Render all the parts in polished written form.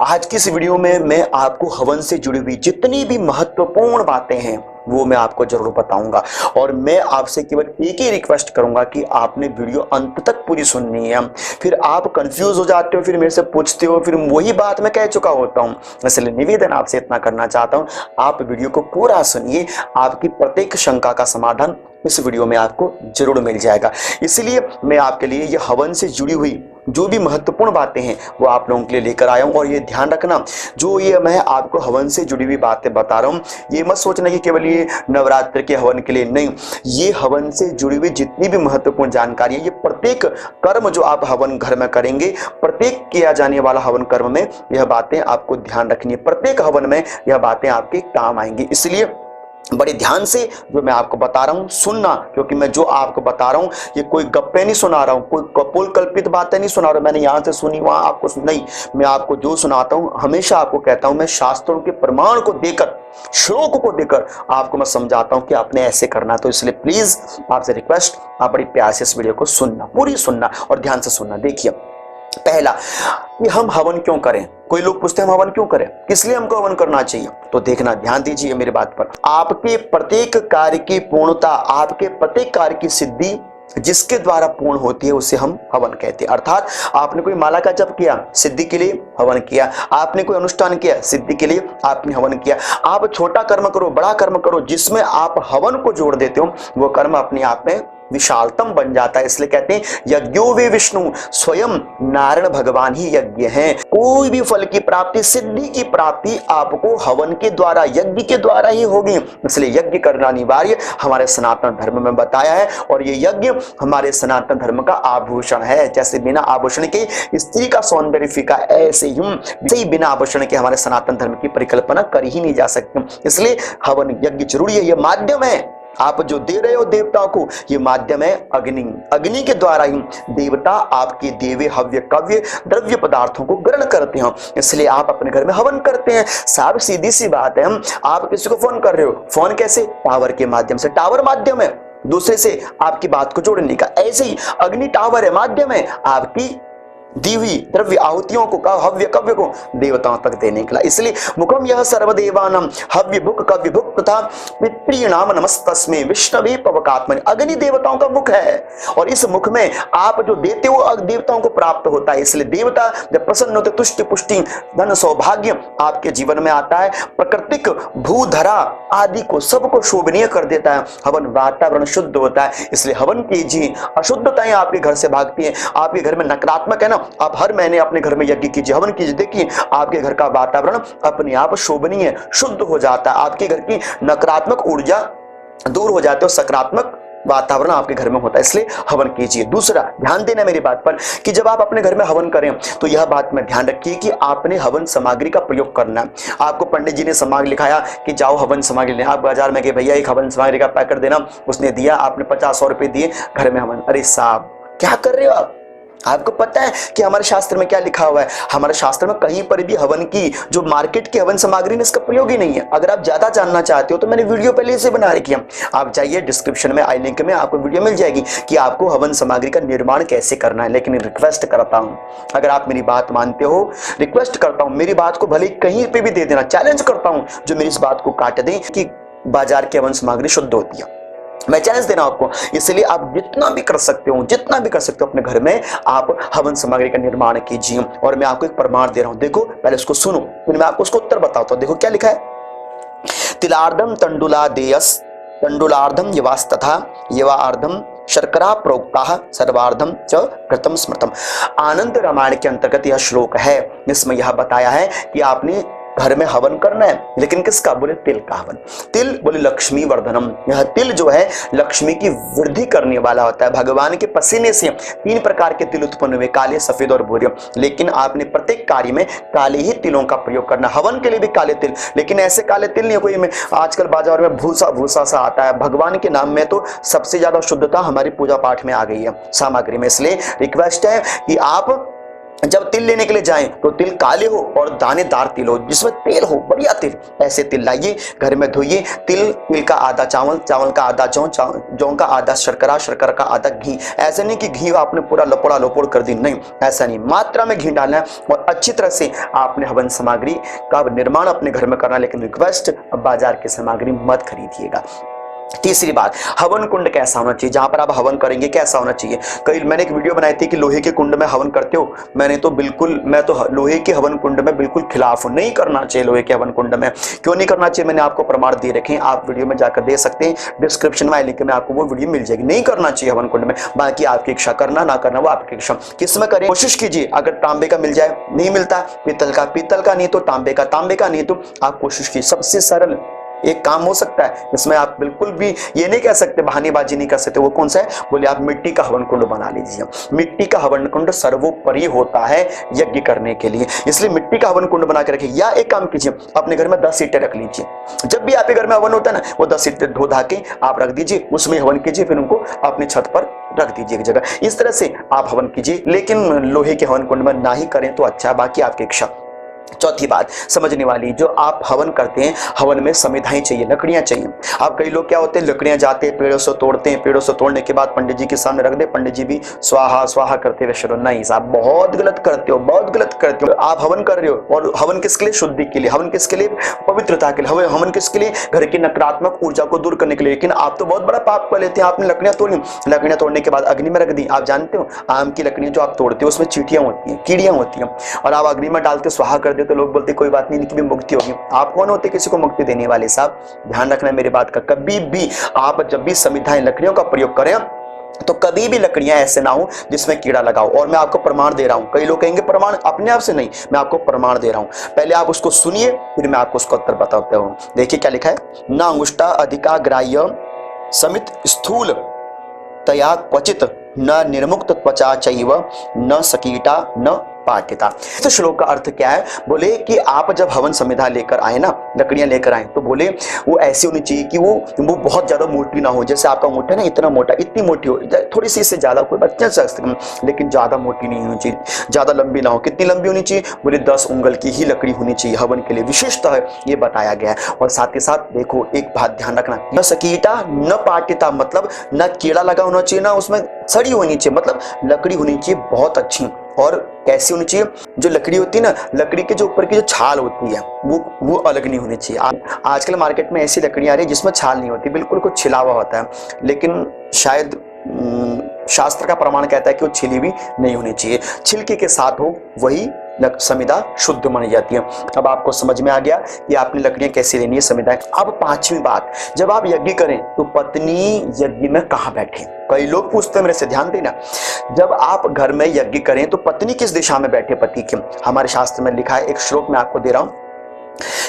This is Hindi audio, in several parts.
आज की इस वीडियो में मैं आपको हवन से जुड़ी हुई जितनी भी महत्वपूर्ण बातें हैं वो मैं आपको जरूर बताऊंगा। और मैं आपसे केवल एक ही रिक्वेस्ट करूंगा कि आपने वीडियो अंत तक पूरी सुननी है। फिर आप कंफ्यूज हो जाते हो, फिर मेरे से पूछते हो, फिर वही बात मैं कह चुका होता हूं। इसलिए निवेदन आपसे इतना करना चाहता हूं, आप वीडियो को पूरा सुनिए। आपकी प्रत्येक शंका का समाधान इस वीडियो में आपको जरूर मिल जाएगा। इसलिए मैं आपके लिए ये हवन से जुड़ी हुई जो भी महत्वपूर्ण बातें हैं वो आप लोगों के लिए लेकर आया हूं। और ये ध्यान रखना, जो ये मैं आपको हवन से जुड़ी हुई बातें बता रहा हूं, ये मत सोचना कि केवल ये नवरात्र के हवन के लिए नहीं। ये हवन से जुड़ी हुई जितनी भी महत्वपूर्ण जानकारी है, ये प्रत्येक कर्म जो आप हवन घर में करेंगे, प्रत्येक किया जाने वाला हवन कर्म में यह बातें आपको ध्यान रखनी है। प्रत्येक हवन में यह बातें आपके काम आएंगी। इसलिए बड़े ध्यान से जो मैं आपको बता रहा हूं सुनना, क्योंकि मैं जो आपको बता रहा हूं ये कोई गप्पे नहीं सुना रहा हूं, कोई कपोल कल्पित बातें नहीं सुना रहा हूं। मैंने यहां से सुनी वहां आपको नहीं, मैं आपको जो सुनाता हूं हमेशा आपको कहता हूं, मैं शास्त्रों के प्रमाण को देकर, श्लोक को देकर आपको मैं समझाता हूं कि आपने ऐसे करना। तो इसलिए प्लीज आपसे रिक्वेस्ट, आप बड़ी प्यार से इस वीडियो को सुनना, पूरी सुनना और ध्यान से सुनना। देखिए, पहला कि हम हवन क्यों करें। कोई लोग पूछते हैं हम हवन क्यों करें, किस लिए हमको हवन करना चाहिए। तो देखना, ध्यान दीजिए मेरी बात पर। आपके प्रत्येक कार्य की पूर्णता, आपके प्रत्येक कार्य की सिद्धि जिसके द्वारा पूर्ण होती है उसे हम हवन कहते हैं। अर्थात आपने कोई माला का जप किया, सिद्धि के लिए हवन किया। आपने कोई अनुष्ठान किया, सिद्धि के लिए आपने हवन किया। आप छोटा कर्म करो, बड़ा कर्म करो, जिसमें आप हवन को जोड़ देते हो, वो कर्म अपने आप में विशालतम बन जाता है। इसलिए कहते हैं यज्ञो वे विष्णु, स्वयं नारायण भगवान ही यज्ञ हैं। कोई भी फल की प्राप्ति, सिद्धि की प्राप्ति आपको हवन के द्वारा, यज्ञ के द्वारा ही होगी। इसलिए यज्ञ करना अनिवार्य हमारे सनातन धर्म में बताया है। और ये यज्ञ हमारे सनातन धर्म का आभूषण है। जैसे बिना आभूषण के स्त्री का सौंदर्य फीका, ऐसे ही बिना आभूषण के हमारे सनातन धर्म की परिकल्पना कर ही नहीं जा सकती। इसलिए हवन यज्ञ जरूरी है। ये माध्यम है, आप जो दे रहे हो देवताओं को, ये माध्यम है अग्नि। अग्नि के द्वारा ही देवता आपके देवे हव्य कव्य द्रव्य पदार्थों को ग्रहण करते हैं। इसलिए आप अपने घर में हवन करते हैं। साहब सीधी सी बात है, आप किसी को फोन कर रहे हो, फोन कैसे, टावर के माध्यम से। टावर माध्यम है दूसरे से आपकी बात को जोड़ने का। ऐसे ही अग्नि टावर है, माध्यम है आपकी दी हुई द्रव्य आहुतियों को, हव्य कव्य को देवताओं तक देने के लिए। इसलिए मुखम यह सर्वदेवानां हव्य भुक कव्य भुक तथा पितृणाम नमस्तस्मै विष्णवे पवकात्मनि। अग्नि देवताओं का मुख है और इस मुख में आप जो देते हो देवताओं को प्राप्त होता है। इसलिए देवता जब प्रसन्न होते, तुष्टि पुष्टि धन सौभाग्य आपके जीवन में आता है। प्राकृतिक भूधरा आदि को सबको शोभनीय कर देता है। हवन वातावरण शुद्ध होता है। इसलिए हवन कीजिए, अशुद्धताएं आपके घर से भागती हैं। आपके घर में नकारात्मक है ना, आप हर महीने अपने घर में यज्ञ कीजिए, हवन कीजिए, देखिए आपके घर का वातावरण अपने आप शोभनीय शुद्ध हो जाता है। आपके घर की नकारात्मक ऊर्जा दूर हो जाती है और सकारात्मक वातावरण आपके घर में होता है। इसलिए हवन कीजिए। दूसरा, ध्यान देना मेरी बात पर कि जब आप अपने घर में हवन करें तो यह बात में ध्यान रखिए कि आपने हवन सामग्री का प्रयोग करना है। आपको पंडित जी ने सामग्री लिखाया कि जाओ हवन सामग्री लेना, आप बाजार में गए, भैया एक हवन सामग्री का पैकेट देना, उसने दिया, आपने 50-100 रुपए दिए, घर में हवन। अरे साहब क्या कर रहे हो आप? आपको पता है कि हमारे शास्त्र में क्या लिखा हुआ है? हमारे शास्त्र में कहीं पर भी हवन की जो मार्केट की हवन सामग्री है इसका प्रयोग ही नहीं है। अगर आप ज्यादा जानना चाहते हो तो मैंने वीडियो पहले से बना रखी है, आप जाइए डिस्क्रिप्शन में आई लिंक में आपको वीडियो मिल जाएगी कि आपको हवन सामग्री का निर्माण कैसे करना है। लेकिन रिक्वेस्ट करता हूं, अगर आप मेरी बात मानते हो, रिक्वेस्ट करता हूं मेरी बात को भले कहीं पे भी दे देना, चैलेंज करता हूं जो मेरी इस बात को काट दें कि बाजार की हवन सामग्री शुद्ध होती है। मैं चैलेंज देना आपको। इसलिए आप जितना भी कर सकते हो, जितना भी कर सकते हो अपने घर में आप हवन सामग्री का निर्माण कीजिए। और मैं आपको एक प्रमाण दे रहा हूं, देखो पहले उसको सुनो, फिर मैं आपको उसको उत्तर बताता हूं। देखो क्या लिखा है, तिलार्धम तंडुलादेयस तंडुलार्धम यवास तथा यवार्धम शर्करा प्रोक्ता सर्वार्धम च कृतम स्मृतम। आनंद रामायण के अंतर्गत यह श्लोक है। इसमें यह बताया है कि आपने घर में हवन करना है, लेकिन किसका? बोले तिल का हवन। तिल बोले लक्ष्मी वर्धनम। यह तिल जो है लक्ष्मी की वृद्धि करने वाला होता है। भगवान के पसीने से 3 प्रकार के तिल उत्पन्न हुए, काले, सफेद और भूरे। लेकिन आपने प्रत्येक कार्य में काले ही तिलों का प्रयोग करना। हवन के लिए भी काले तिल, लेकिन ऐसे काले तिल नहीं कोई में आजकल बाजार में भूसा भूसा सा आता है। भगवान के नाम में तो सबसे ज्यादा शुद्धता हमारी पूजा पाठ में आ गई है सामग्री में। इसलिए रिक्वेस्ट है कि आप जब तिल लेने के लिए जाएं तो तिल काले हो और दानेदार तिल हो, जिसमें तेल हो, बढ़िया तिल। ऐसे तिल लाइए, घर में धोइए। तिल का आधा चावल, चावल का आधा जौ, जौ का आधा शर्करा, शर्करा का आधा घी। ऐसे नहीं कि घी आपने पूरा लपोड़ा लपोड़ कर दी, नहीं, ऐसा नहीं। मात्रा में घी डालना है और अच्छी तरह से आपने हवन सामग्री का निर्माण अपने घर में करना। लेकिन रिक्वेस्ट, बाजार की सामग्री मत खरीदिएगा। तीसरी बात, हवन कुंड कैसा होना चाहिए, जहां पर आप हवन करेंगे कैसा होना चाहिए। मैंने एक वीडियो बनाई थी कि लोहे के कुंड में हवन करते हो। मैं तो लोहे के हवन कुंड में बिल्कुल खिलाफ हूं, नहीं करना चाहिए लोहे के हवन कुंड में। क्यों नहीं करना चाहिए, मैंने आपको प्रमाण दे रखे हैं, आप वीडियो में जाकर दे सकते हैं, डिस्क्रिप्शन में लिंक में आपको वो वीडियो मिल जाएगी। नहीं करना चाहिए हवन कुंड में। बाकी आपकी इच्छा, करना ना करना वो आपकी इच्छा। किस में करें, कोशिश कीजिए, अगर तांबे का मिल जाए, नहीं मिलता पीतल का नहीं तो तांबे का नहीं तो आप कोशिश कीजिए। सबसे सरल एक काम हो सकता है, इसमें आप बिल्कुल भी ये नहीं कह सकते, बहानेबाजी नहीं कर सकते। वो कौन सा है, बोले आप मिट्टी का हवन कुंड बना लीजिए। मिट्टी का हवन कुंड सर्वोपरि होता है यज्ञ करने के लिए, इसलिए मिट्टी का हवन कुंड बना के रखिए। या एक काम कीजिए, अपने घर में 10 ईंटें रख लीजिए। जब भी आपके घर में हवन होता है ना, वो 10 ईंटें धो धा के आप रख दीजिए, उसमें हवन कीजिए, फिर उनको अपनी छत पर रख दीजिए एक जगह। इस तरह से आप हवन कीजिए, लेकिन लोहे के हवन कुंड में ना ही करें तो अच्छा है, बाकी आपकी इच्छा। चौथी बात समझने वाली, जो आप हवन करते हैं, हवन में समिधाएं चाहिए, लकड़ियां चाहिए। अब कई लोग क्या होते हैं, लकड़ियां जाते हैं पेड़ों से तोड़ते हैं, पेड़ों से तोड़ने के बाद पंडित जी के सामने रख दे, पंडित जी भी स्वाहा स्वाहा करते हुए शुरू। नहीं साहब, बहुत गलत करते हो, बहुत गलत करते हो। आप हवन कर रहे हो, और हवन किसके लिए, शुद्धि के लिए, हवन किसके लिए, पवित्रता के लिए, हवन किसके लिए, घर की नकारात्मक ऊर्जा को दूर करने के लिए। लेकिन आप तो बहुत बड़ा पाप कर लेते हैं, आपने लकड़ियां तोड़ी, लकड़ियां तोड़ने के बाद अग्नि में रख दी। आप जानते हो, आम की लकड़ियां जो आप तोड़ते हो उसमें चींटियां होती हैं, कीड़ियां होती हैं, और आप अग्नि में डालते स्वाहा कर देते, तो लोग बोलते कोई बात नहीं, इनकी भी मुक्ति होगी। आप कौन होते किसी को मुक्ति देने वाले साहब, ध्यान रखना मेरी बात का। कभी भी आप जब भी समिधाएं लकड़ियों का प्रयोग करें तो कभी भी लकड़ियां ऐसे ना हो जिसमें कीड़ा लगाओ। और मैं आपको प्रमाण दे रहा हूं, कई लोग कहेंगे प्रमाण अपने आप से नहीं, मैं आपको प्रमाण दे रहा हूं। पहले आप उसको सुनिए, फिर मैं आपको उसका उत्तर बताता हूं। देखिए क्या लिखा है, न अंगुष्ठा अधिका ग्राह्य समित स्थूल तया क्वचित न निर्मुक्त त्वचा चैव न सकीटा न पाठिता। तो श्लोक का अर्थ क्या है, बोले कि आप जब हवन समिधा लेकर आए ना, लकड़ियां लेकर आए, तो बोले वो ऐसी होनी चाहिए कि वो बहुत ज्यादा मोटी ना हो। जैसे आपका अंगूठा ना इतना मोटा, इतनी मोटी हो, थोड़ी सी इससे ज्यादा कोई बच्चा सकते, लेकिन ज्यादा मोटी नहीं होनी चाहिए, ज्यादा लंबी ना हो। कितनी लंबी होनी चाहिए, बोले 10 उंगल की ही लकड़ी होनी चाहिए हवन के लिए, विशेषतः ये बताया गया है। और साथ ही साथ देखो एक बात ध्यान रखना, न सकीटा न पाटिता, मतलब न कीड़ा लगा होना चाहिए, ना उसमें सड़ी होनी चाहिए, मतलब लकड़ी होनी चाहिए बहुत अच्छी। और कैसी होनी चाहिए, जो लकड़ी होती है ना, लकड़ी के जो ऊपर की जो छाल होती है वो अलग नहीं होनी चाहिए। आजकल मार्केट में ऐसी लकड़ियां आ रही है जिसमें छाल नहीं होती, बिल्कुल कुछ छिला हुआ होता है, लेकिन शायद शास्त्र का प्रमाण कहता है कि वो छिली भी नहीं होनी चाहिए, छिलके के साथ हो, वही समिधा शुद्ध मानी जाती है। अब आपको समझ में आ गया कि आपने लकड़ियां कैसी लेनी है, समिधाएं। अब पांचवी बात, जब आप यज्ञ करें तो पत्नी यज्ञ में कहां बैठे। कई लोग पूछते हैं मेरे से, ध्यान देना, जब आप घर में यज्ञ करें तो पत्नी किस दिशा में बैठे पति के। हमारे शास्त्र में लिखा है, एक श्लोक मैं आपको दे रहा हूं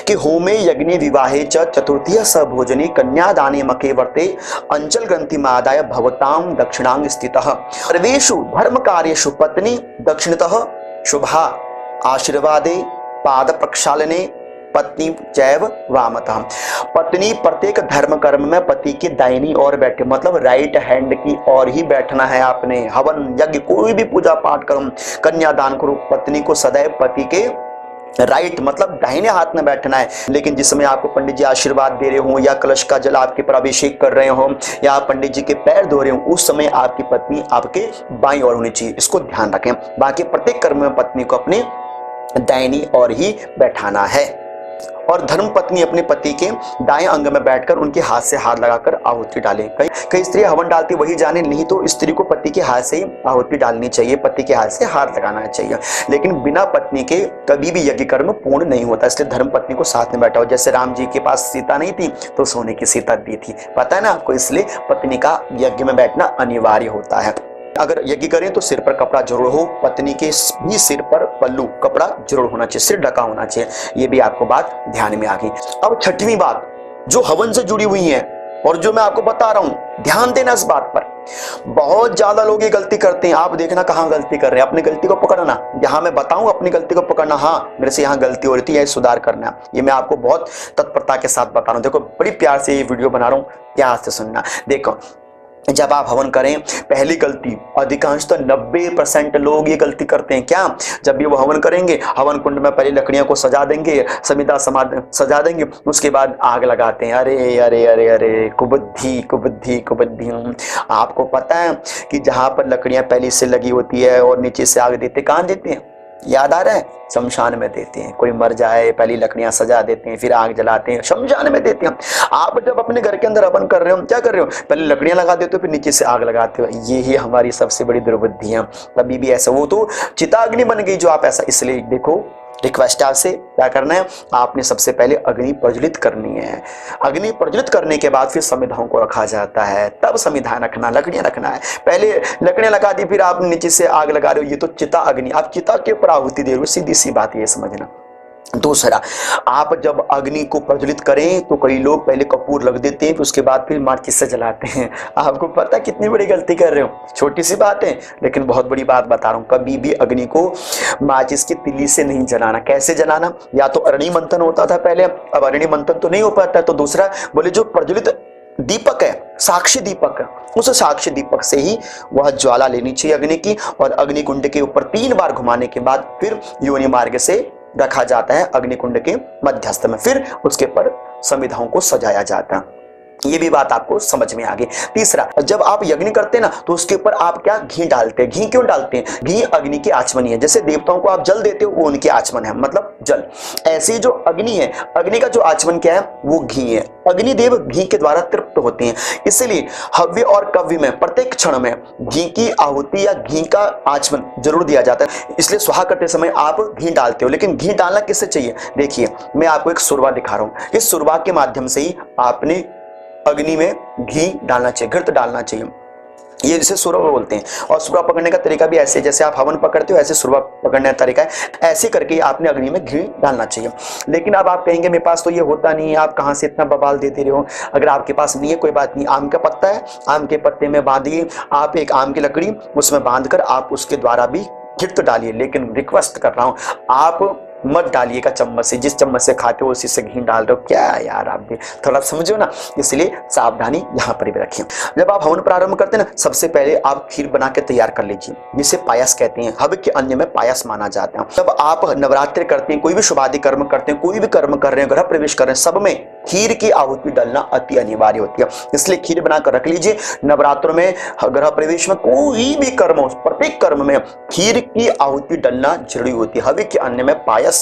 कि होमे यज्ञे विवाहे च चतुर्थीय सभोजने कन्यादाने मके वर्ते अंचल ग्रंथि मादाय भवतां दक्षिणांग स्थितः सर्वेषु धर्म कार्येषु पत्नी दक्षिणतः शुभा आशीर्वादे पाद प्रक्षालने पत्नी जैव वामतः। पत्नी प्रत्येक धर्म कर्म में पति के दाहिनी ओर बैठे, मतलब राइट हैंड की ओर ही बैठना है आपने। हवन यज्ञ कोई भी पूजा पाठ करो, कन्यादान करो, पत्नी को सदैव पति के राइट मतलब दाहिने हाथ में बैठना है। लेकिन जिस समय आपको पंडित जी आशीर्वाद दे रहे हो, या कलश का जल आपके पर अभिषेक कर रहे हो, या आप पंडित जी के पैर धो रहे हो, उस समय आपकी पत्नी आपके बाईं ओर होनी चाहिए, इसको ध्यान रखें। बाकी प्रत्येक कर्म में पत्नी को अपनी दाहिनी ओर ही बैठाना है। और धर्म पत्नी अपने पति के दाएं अंग में बैठकर उनके हाथ से हाथ लगाकर आहुति डालें। कई स्त्री हवन डालती वही जाने, नहीं तो स्त्री को पति के हाथ से ही आहुति डालनी चाहिए, पति के हाथ से हाथ लगाना चाहिए। लेकिन बिना पत्नी के कभी भी यज्ञ कर्म पूर्ण नहीं होता, इसलिए धर्म पत्नी को साथ में बैठा हो। जैसे राम जी के पास सीता नहीं थी तो सोने की सीता दी थी, पता है ना आपको, इसलिए पत्नी का यज्ञ में बैठना अनिवार्य होता है। अगर यज्ञ करें तो सिर पर कपड़ा जरूर हो, पत्नी के भी सिर पर पल्लू कपड़ा जरूर होना चाहिए, सिर ढका होना चाहिए। ये भी आपको बात ध्यान में आ गई। अब छठवीं बात जो हवन से जुड़ी हुई है और जो मैं आपको बता रहा हूं, ध्यान देना इस बात पर। बहुत ज्यादा लोग ये गलती करते हैं, आप देखना कहां गलती कर रहे हैं, अपनी गलती को पकड़ना। यहां मैं बताऊं अपनी गलती को पकड़ना, हाँ मेरे से यहां गलती हो रही थी, यही सुधार करना। ये मैं आपको बहुत तत्परता के साथ बता रहा हूं। देखो बड़ी प्यार से ये वीडियो बना रहा हूं, प्यार से सुनना। देखो जब आप हवन करें, पहली गलती अधिकांशतः 90% लोग ये गलती करते हैं। क्या? जब भी वो हवन करेंगे, हवन कुंड में पहले लकड़ियों को सजा देंगे, समिधा सजा देंगे, उसके बाद आग लगाते हैं। अरे अरे अरे अरे, कुबुद्धि कुबुद्धि कुबुद्धि। आपको पता है कि जहां पर लकड़ियां पहले से लगी होती है और नीचे से आग देते, कहां देते हैं? याद आ रहा है? शमशान में देते हैं। कोई मर जाए, पहली लकड़ियां सजा देते हैं, फिर आग जलाते हैं, शमशान में देते हैं। आप जब अपने घर के अंदर हवन कर रहे हो, क्या कर रहे हो? पहले लकड़ियां लगा देते हो, फिर नीचे से आग लगाते हो। ये ही हमारी सबसे बड़ी दुर्बुद्धि है। कभी भी ऐसा, वो तो चिताग्नि बन गई जो आप ऐसा। इसलिए देखो, रिक्वेस्ट आपसे क्या करना है, आपने सबसे पहले अग्नि प्रज्वलित करनी है। अग्नि प्रज्वलित करने के बाद फिर समिधाओं को रखा जाता है, तब समिधा रखना, लकड़ियां रखना है। पहले लकड़ियां लगा दी, फिर आप नीचे से आग लगा रहे हो, ये तो चिता अग्नि, आप चिता के ऊपर आहुति दे रहे हो। सीधी सी बात ये समझना। दूसरा, आप जब अग्नि को प्रज्वलित करें तो कई लोग पहले कपूर रख देते हैं, फिर उसके बाद फिर माचिस से जलाते हैं। आपको पता कितनी बड़ी गलती कर रहे हो? छोटी सी बात है लेकिन बहुत बड़ी बात बता रहा हूं। कभी भी अग्नि को माचिस की तिल्ली से नहीं जलाना। कैसे जलाना? या तो अरणि मंथन होता था पहले, अब अरणि मंथन तो नहीं हो पाता, तो दूसरा बोले जो प्रज्वलित दीपक है, साक्षी दीपक है, उस साक्षी दीपक से ही वह ज्वाला लेनी चाहिए अग्नि की, और अग्नि कुंड के ऊपर 3 बार घुमाने के बाद फिर योनि मार्ग से रखा जाता है अग्निकुंड के मध्यस्थ में, फिर उसके पर समिधाओं को सजाया जाता है। ये भी बात आपको समझ में आ गई। तीसरा, जब आप यज्ञ करते हैं ना, तो उसके ऊपर आप क्या घी डालते हैं। घी क्यों डालते हैं? घी अग्नि की आचमनी है। जैसे देवताओं को आप जल देते हो, वो उनकी आचमन है, मतलब जल। ऐसे ही जो अग्नि है, अग्नि का जो आचमन क्या है? वो घी है। अग्निदेव घी के द्वारा तृप्त होते हैं। इसलिए हव्य और कव्य में प्रत्येक क्षण में घी की आहुति या घी का आचमन जरूर दिया जाता है। इसलिए स्वाहा करते समय आप घी डालते हो। लेकिन घी डालना किससे चाहिए? देखिए, मैं आपको एक सुरवा दिखा रहा हूं। इस सुरवा के माध्यम से ही आपने अग्नि में घी डालना चाहिए, घृत डालना चाहिए। ये जिसे सुरवा बोलते हैं। और सुरवा पकड़ने का तरीका भी ऐसे, जैसे आप हवन पकड़ते हो ऐसे सुरवा पकड़ने का तरीका है। ऐसे करके आपने अग्नि में घी डालना चाहिए। लेकिन अब आप कहेंगे मेरे पास तो ये होता नहीं है, आप कहाँ से इतना बवाल देते रहे हो? अगर आपके पास नहीं है कोई बात नहीं, आम का पत्ता है, आम के पत्ते में बांधिए आप एक आम की लकड़ी, उसमें बांधकर आप उसके द्वारा भी घृत डालिए। लेकिन रिक्वेस्ट कर रहा हूं, आप मत डालिएगा चम्मच से। जिस चम्मच से खाते हो उसी से घी डाल रहे हो। क्या यार, आप भी थोड़ा समझो ना। इसलिए सावधानी यहाँ पर भी रखिए। जब आप हवन प्रारंभ करते हैं ना, सबसे पहले आप खीर बना के तैयार कर लीजिए, जिसे पायस कहते हैं। हव्य के अन्य में पायस माना जाता है। जब आप नवरात्रि करते हैं, कोई भी शुभादि कर्म करते हैं, कोई भी कर्म कर रहे हैं, गृह प्रवेश कर रहे हैं, सब में खीर की आहुति डालना अति अनिवार्य होती है। इसलिए खीर बनाकर रख लीजिए। नवरात्रों में, गृह प्रवेश में, कोई भी कर्म हो, प्रत्येक कर्म में खीर की आहुति डालना जरूरी होती है। हव्य के अन्य में पायस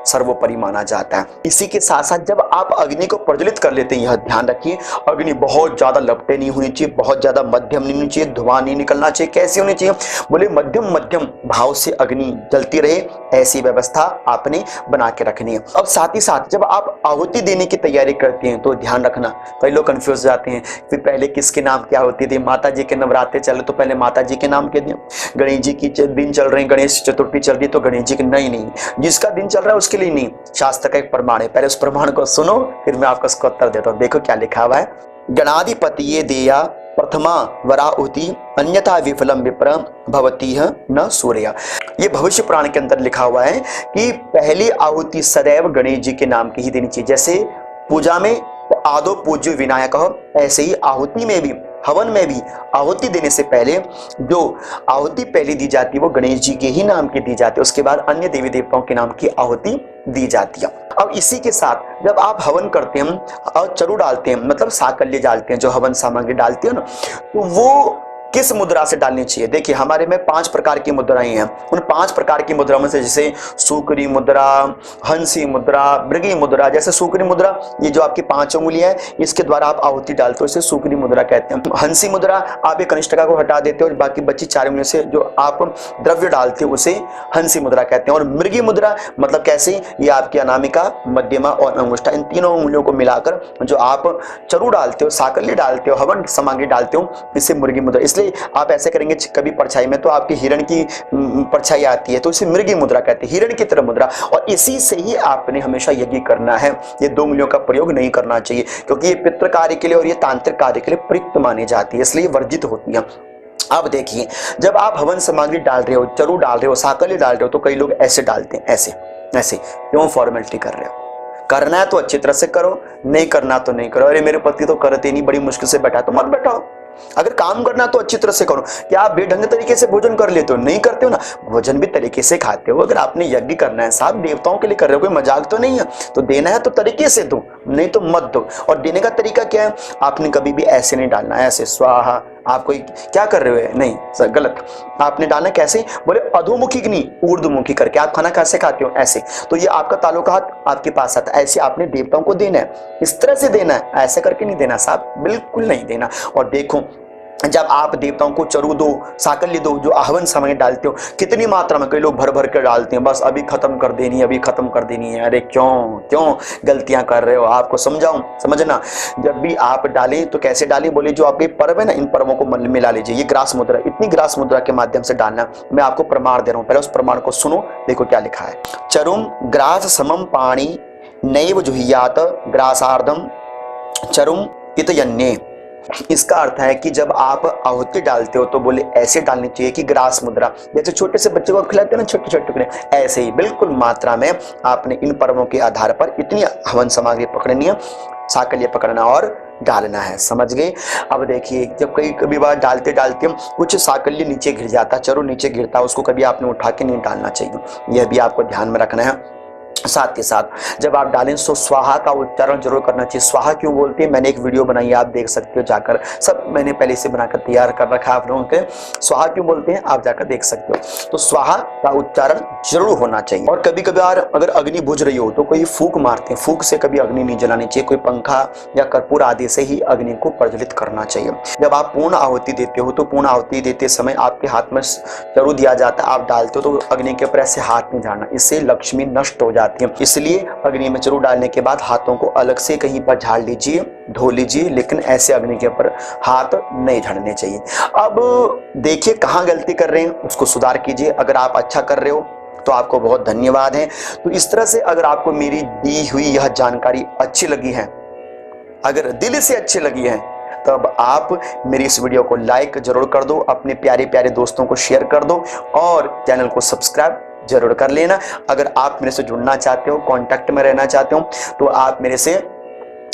सर्वोपरि माना जाता है। इसी के साथ साथ जब आप अग्नि को प्रज्वलित कर लेते हैं, यह ध्यान रखिए, अग्नि बहुत ज्यादा लपटे नहीं होनी चाहिए, बहुत ज्यादा मध्यम नहीं होनी चाहिए, धुआं नहीं निकलना चाहिए। कैसी होनी चाहिए? बोले मध्यम मध्यम भाव से अग्नि जलती रहे, ऐसी व्यवस्था आपने बना के रखनी है। अब साथ ही साथ जब आप आहुति देने की तैयारी करते हैं तो ध्यान रखना, कई लोग कंफ्यूज हो जाते हैं, फिर पहले किसके नाम क्या होती थी? माता जी के नवरात्रे चले तो पहले माता जी के नाम के दिए, गणेश जी की दिन चल रहे हैं, गणेश चतुर्थी चल रही तो गणेश जी की। नहीं, जिसका दिन चल रहा है उसके लिए नहीं, शास्त्र का एक प्रमाण है। पहले उस प्रमाण को सुनो, फिर मैं आपको उसका उत्तर देता हूं। देखो क्या लिखा हुआ है। गणाधिपति ये देया प्रथमा वराहुति अन्यथा विफलम विप्र भवती न सूर्य। ये भविष्य पुराण के अंदर लिखा हुआ है कि पहली आहुति सदैव गणेश जी के नाम की ही देनी चाहिए। जैसे पूजा में आदो पूज्य विनायक हो, ऐसे ही आहुति में भी, हवन में भी आहुति देने से पहले जो आहुति पहले दी जाती है वो गणेश जी के ही नाम की दी जाती है। उसके बाद अन्य देवी देवताओं के नाम की आहुति दी जाती है। अब इसी के साथ जब आप हवन करते हैं और चरु डालते हैं, मतलब साकल्य डालते हैं, जो हवन सामग्री डालते हैं ना, तो वो किस मुद्रा से डालनी चाहिए? देखिए, हमारे में 5 प्रकार की मुद्राएं हैं। उन 5 प्रकार की मुद्राओं में से जैसे सूकरी मुद्रा, हंसी मुद्रा, मृगी मुद्रा। जैसे सूकरी मुद्रा, ये जो आपकी 5 उंगलियां है, इसके द्वारा आप आहुति डालते हो, इसे सूकरी मुद्रा कहते हैं। हंसी मुद्रा, आप एक कनिष्ठिका को हटा देते हो और बाकी बची 4 उंगलियों से जो आप द्रव्य डालते हो उसे हंसी मुद्रा कहते हैं। और मृगी मुद्रा मतलब कैसे? ये आपकी अनामिका, मध्यमा और अंगुष्ठा, इन तीनों उंगलियों को मिलाकर जो आप चरु डालते हो, साकल्य डालते हो, हवन सामग्री डालते हो, इसे मृगी मुद्रा। इसलिए आप ऐसे करेंगे, कभी परछाई में तो आपकी हिरण की परछाई आती है तो इसे मृगी मुद्रा कहते हैं, हिरण की तरह मुद्रा। और इसी से ही आपने हमेशा यज्ञ करना है। ये 2 उंगलियों का प्रयोग नहीं करना चाहिए, क्योंकि ये पितृ कार्य के लिए और ये तांत्रिक कार्य के लिए प्रयुक्त मानी जाती है, इसलिए वर्जित होती है। अब देखिए, जब आप हवन सामग्री डाल रहे हो, चरु डाल रहे हो, साकल्य डाल रहे हो, तो कई लोग ऐसे डालते हैं, ऐसे ऐसे। क्यों फॉर्मेलिटी कर रहे हो? करना है तो अच्छी तरह से करो, नहीं करना तो नहीं करो। अरे मेरे पति तो करते नहीं, बड़ी मुश्किल से बैठा, तो मत बैठाओ। अगर काम करना तो अच्छी तरह से करो। क्या आप बेढंगे तरीके से भोजन कर लेते हो? नहीं करते हो ना, भोजन भी तरीके से खाते हो। अगर आपने यज्ञ करना है साहब, देवताओं के लिए कर रहे हो, कोई मजाक तो नहीं है, तो देना है तो तरीके से दो, नहीं तो मत दो। और देने का तरीका क्या है? आपने कभी भी ऐसे नहीं डालना है, ऐसे स्वाहा, आप कोई क्या कर रहे हो, नहीं सर गलत। आपने डालना कैसे? बोले अधोमुखी की नहीं, ऊर्ध्वमुखी करके। आप खाना कैसे खाते हो? ऐसे। तो ये आपका तालु का हाथ आपके पास आता है, ऐसे आपने देवताओं को देना है, इस तरह से देना है, ऐसे करके नहीं देना साहब, बिल्कुल नहीं देना। और देखो जब आप देवताओं को चरु दो, साकल्य दो, जो आहवन समय डालते हो, कितनी मात्रा में, कई लोग भर भर कर डालते हैं, बस अभी खत्म कर देनी है, अभी खत्म कर देनी है। अरे क्यों गलतियां कर रहे हो? आपको समझाऊं, समझना। जब भी आप डालें तो कैसे डालें? बोले जो आपके पर्व है ना, इन पर्वों को मन मिला लीजिए। ये ग्रास मुद्रा, इतनी ग्रास मुद्रा के माध्यम से डालना। मैं आपको प्रमाण दे रहा हूं, पहले उस प्रमाण को सुनो, देखो क्या लिखा है। चरुम ग्रास समम पाणी नैव जुहियात ग्रासार्धम चरुम इतयन्ये। इसका अर्थ है कि जब आप आहुति डालते हो तो बोले ऐसे डालनी चाहिए कि ग्रास मुद्रा, जैसे छोटे से बच्चे को खिलाते हैं ना छोटे छोटे टुकड़े, ऐसे ही बिल्कुल मात्रा में आपने इन पर्वों के आधार पर इतनी हवन सामग्री पकड़नी है, साकल्य पकड़ना और डालना है। समझ गए? अब देखिए, जब कभी बार डालते डालते कुछ साकल्य नीचे गिर जाता, चरो नीचे गिरता, उसको कभी आपने उठा के नहीं डालना चाहिए, यह भी आपको ध्यान में रखना है। साथ के साथ जब आप डालें तो स्वाहा का उच्चारण जरूर करना चाहिए। स्वाहा क्यों बोलते हैं, मैंने एक वीडियो बनाई है, आप देख सकते हो जाकर, सब मैंने पहले से बनाकर तैयार कर रखा है आप लोगों के। स्वाहा क्यों बोलते हैं आप जाकर देख सकते हो। तो स्वाहा का उच्चारण जरूर होना चाहिए। और कभी कभार अगर अग्नि बुझ रही हो तो कोई फूंक मारते हैं, फूंक से कभी अग्नि नहीं जलानी चाहिए, कोई पंखा या कर्पूर आदि से ही अग्नि को प्रज्वलित करना चाहिए। जब आप पूर्ण आहुति देते हो तो पूर्ण आहुति देते समय आपके हाथ में चरु दिया जाता है, आप डालते हो तो अग्नि के ऊपर ऐसे हाथ नहीं झाड़ना, इससे लक्ष्मी नष्ट हो जाती है। इसलिए अग्नि में चरु डालने के बाद हाथों को अलग से कहीं पर झाड़ लीजिए, धो लीजिए, लेकिन ऐसे अग्नि के ऊपर हाथ नहीं झाड़ने चाहिए। अब देखिए कहाँ गलती कर रहे हैं, उसको सुधार कीजिए। अगर आप अच्छा कर रहे हो तो आपको बहुत धन्यवाद है। तो इस तरह से अगर आपको मेरी दी हुई यह जानकारी अच्छी लगी है, अगर दिल से अच्छी लगी है, तब आप मेरी इस वीडियो को लाइक जरूर कर दो, अपने प्यारे प्यारे दोस्तों को शेयर कर दो और चैनल को सब्सक्राइब जरूर कर लेना। अगर आप मेरे से जुड़ना चाहते हो, कांटेक्ट में रहना चाहते हो, तो आप मेरे से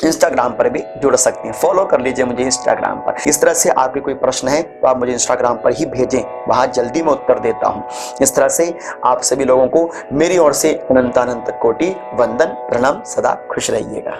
इंस्टाग्राम पर भी जुड़ सकते हैं, फॉलो कर लीजिए मुझे इंस्टाग्राम पर। इस तरह से आपके कोई प्रश्न है तो आप मुझे इंस्टाग्राम पर ही भेजें, वहां जल्दी मैं उत्तर देता हूं। इस तरह से आप सभी लोगों को मेरी ओर से अनंत कोटि वंदन प्रणाम। सदा खुश रहिएगा।